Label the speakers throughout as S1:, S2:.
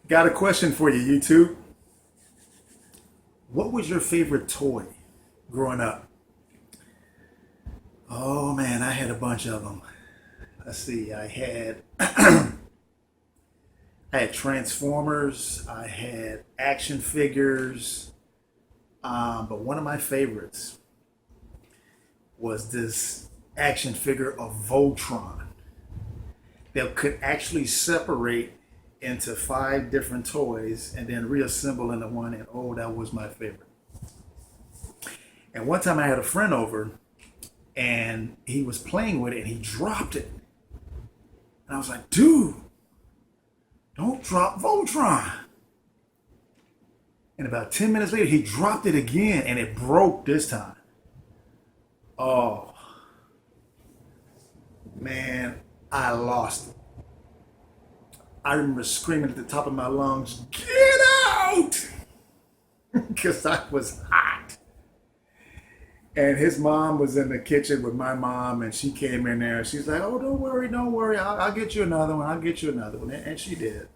S1: Got a question for you, YouTube. What was your favorite toy growing up? Oh man, I had a bunch of them. Let's see, I had Transformers, I had action figures, but one of my favorites was this action figure of Voltron that could actually separate into five different toys and then reassemble into one. And oh, that was my favorite. And one time I had a friend over and he was playing with it and he dropped it. And I was like, dude, don't drop Voltron. And about 10 minutes later, he dropped it again and it broke this time. Oh, man, I lost it. I remember screaming at the top of my lungs, get out! Because I was hot. And his mom was in the kitchen with my mom, and she came in there. And she's like, "Oh, don't worry. I'll get you another one. I'll get you another one." And she did.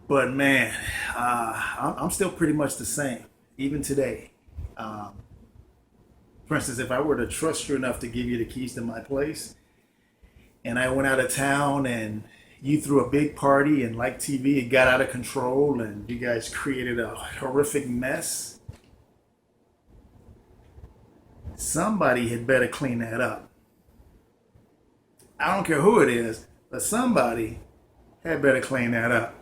S1: But man, I'm still pretty much the same, even today. Um, for instance, if I were to trust you enough to give you the keys to my place, and I went out of town, and you threw a big party, and like TV, it got out of control, and you guys created a horrific mess. Somebody had better clean that up. I don't care who it is, but somebody had better clean that up.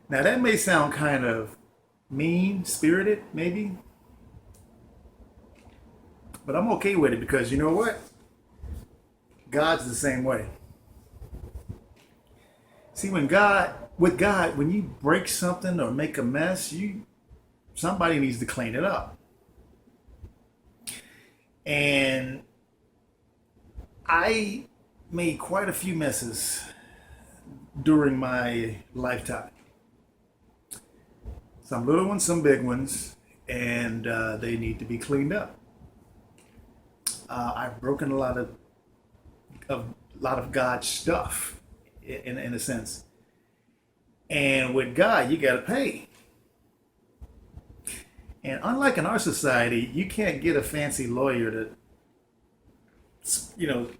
S1: Now, that may sound kind of mean spirited, maybe, but I'm okay with it because you know what? God's the same way. See, with God, when you break something or make a mess, somebody needs to clean it up. And I made quite a few messes during my lifetime. Some little ones, some big ones, and they need to be cleaned up. I've broken a lot of God's stuff, in a sense. And with God, you got to pay. And unlike in our society, you can't get a fancy lawyer to,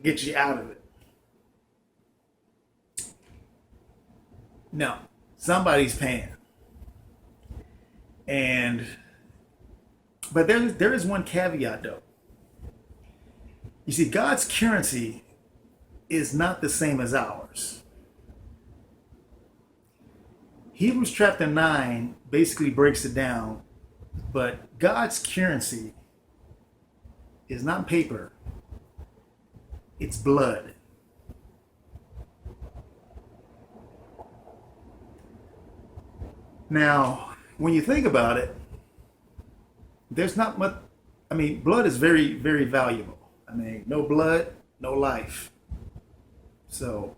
S1: get you out of it. No, somebody's paying. And but there is one caveat though. You see, God's currency is not the same as ours. Hebrews chapter 9 basically breaks it down, but God's currency is not paper, it's blood. Now, when you think about it, there's not much, blood is very, very valuable. No blood, no life. So,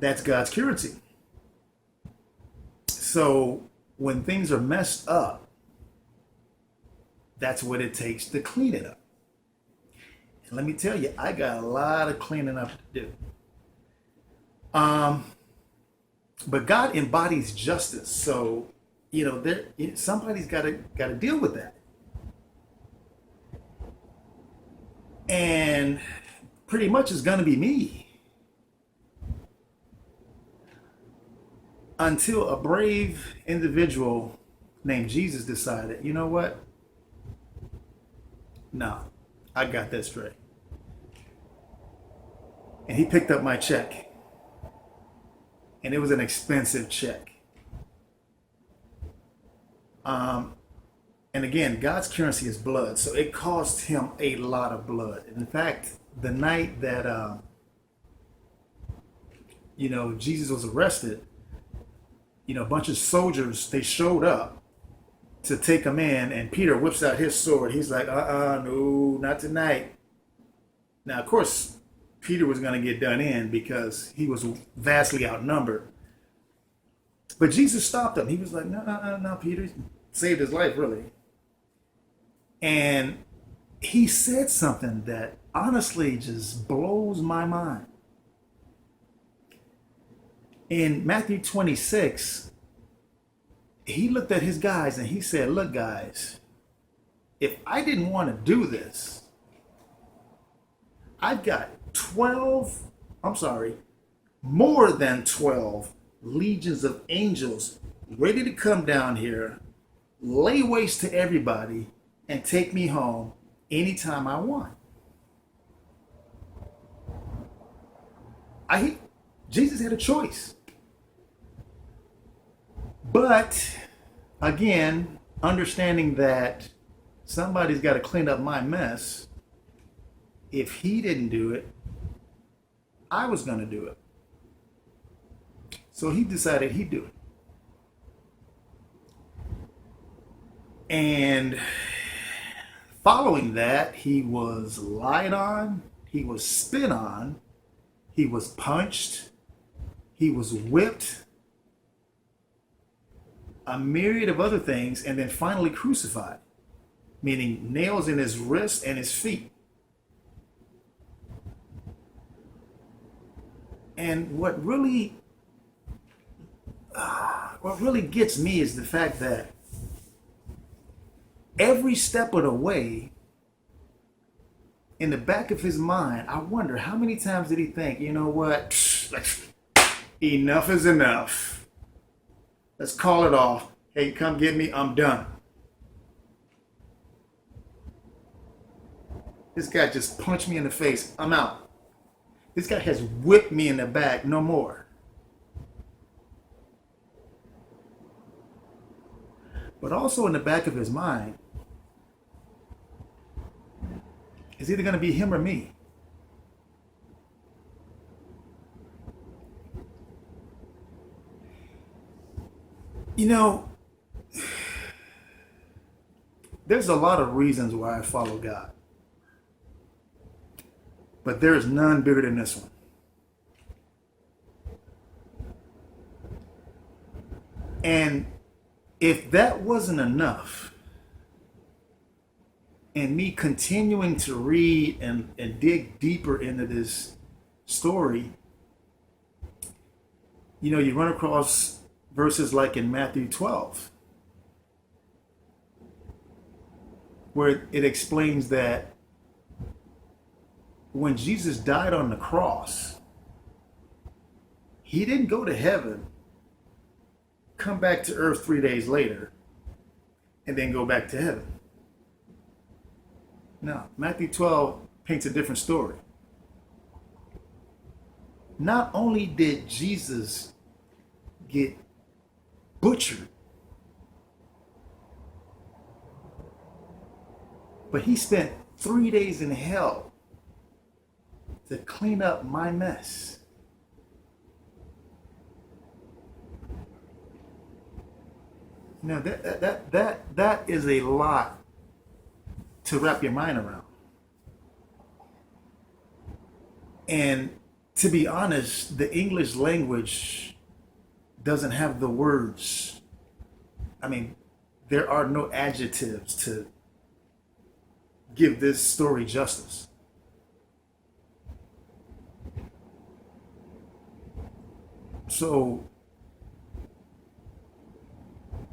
S1: that's God's currency. So, when things are messed up, that's what it takes to clean it up. And let me tell you, I got a lot of cleaning up to do. Um, but God embodies justice, so somebody's got to deal with that. And pretty much it's going to be me until a brave individual named Jesus decided, you know what? No, I got that straight. And he picked up my check. And it was an expensive check. And again, God's currency is blood. So it cost him a lot of blood. And in fact, the night that, Jesus was arrested, a bunch of soldiers, they showed up to take him in. And Peter whips out his sword. He's like, no, not tonight. Now, of course, Peter was going to get done in because he was vastly outnumbered. But Jesus stopped him. He was like, no, Peter. Saved his life, really. And he said something that honestly just blows my mind. In Matthew 26, he looked at his guys and he said, look, guys, if I didn't want to do this, I've got 12, I'm sorry, more than 12 legions of angels ready to come down here, lay waste to everybody, and take me home anytime I want. Jesus had a choice. But again, understanding that somebody's got to clean up my mess, if he didn't do it, I was going to do it. So he decided he'd do it. And following that, he was lied on, he was spit on, he was punched, he was whipped, a myriad of other things, and then finally crucified, meaning nails in his wrists and his feet. And what really gets me is the fact that every step of the way, in the back of his mind, I wonder how many times did he think, you know what, enough is enough. Let's call it off. Hey, come get me, I'm done. This guy just punched me in the face, I'm out. This guy has whipped me in the back, no more. But also in the back of his mind, it's either going to be him or me. You know, there's a lot of reasons why I follow God, but there is none bigger than this one. And if that wasn't enough, and me continuing to read and dig deeper into this story, you know, you run across verses like in Matthew 12, where it explains that when Jesus died on the cross, he didn't go to heaven, come back to earth 3 days later, and then go back to heaven. No, Matthew 12 paints a different story. Not only did Jesus get butchered, but he spent 3 days in hell to clean up my mess. Now that is a lot to wrap your mind around. And to be honest, the English language doesn't have the words. I mean, there are no adjectives to give this story justice. So,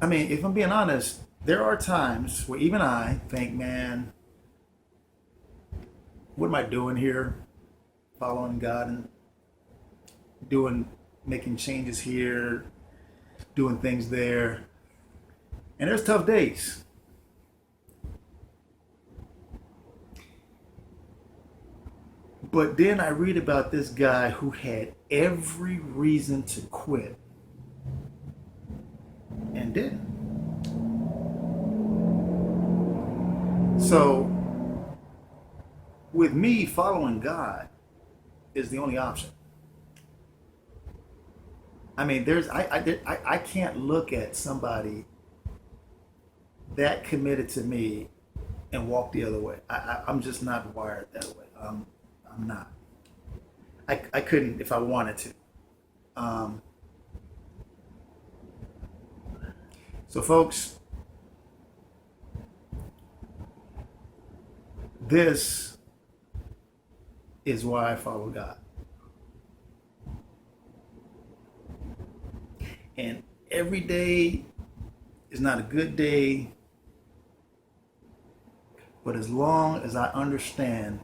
S1: I mean, if I'm being honest, there are times where even I think, man, what am I doing here? Following God and making changes here, doing things there. And there's tough days. But then I read about this guy who had every reason to quit and didn't. So, with me, following God is the only option. I mean, I can't look at somebody that committed to me and walk the other way. I'm just not wired that way. I'm not. I couldn't if I wanted to. So, folks, this is why I follow God. And every day is not a good day, but as long as I understand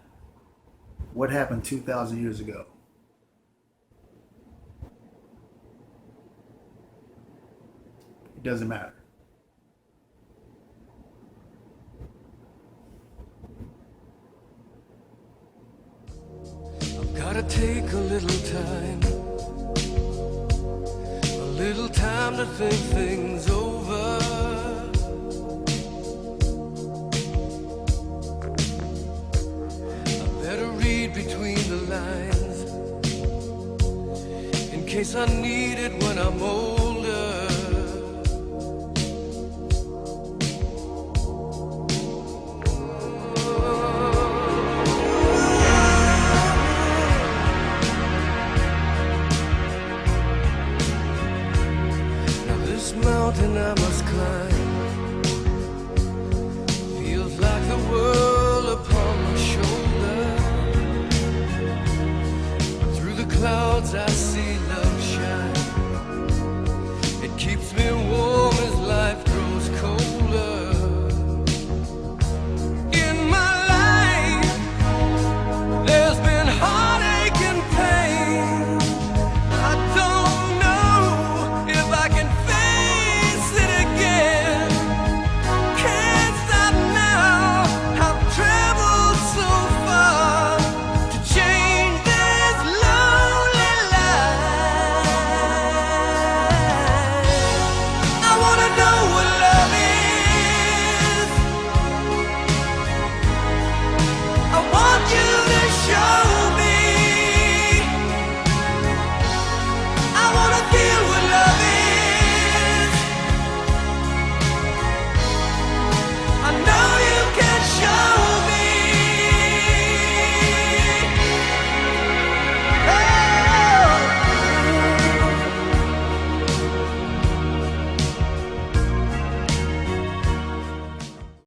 S1: what happened 2,000 years ago, it doesn't matter.
S2: I've gotta take a little time to think things over. I better read between the lines in case I need it when I'm older. Mountain I must climb feels like the world upon my shoulder. Through the clouds I see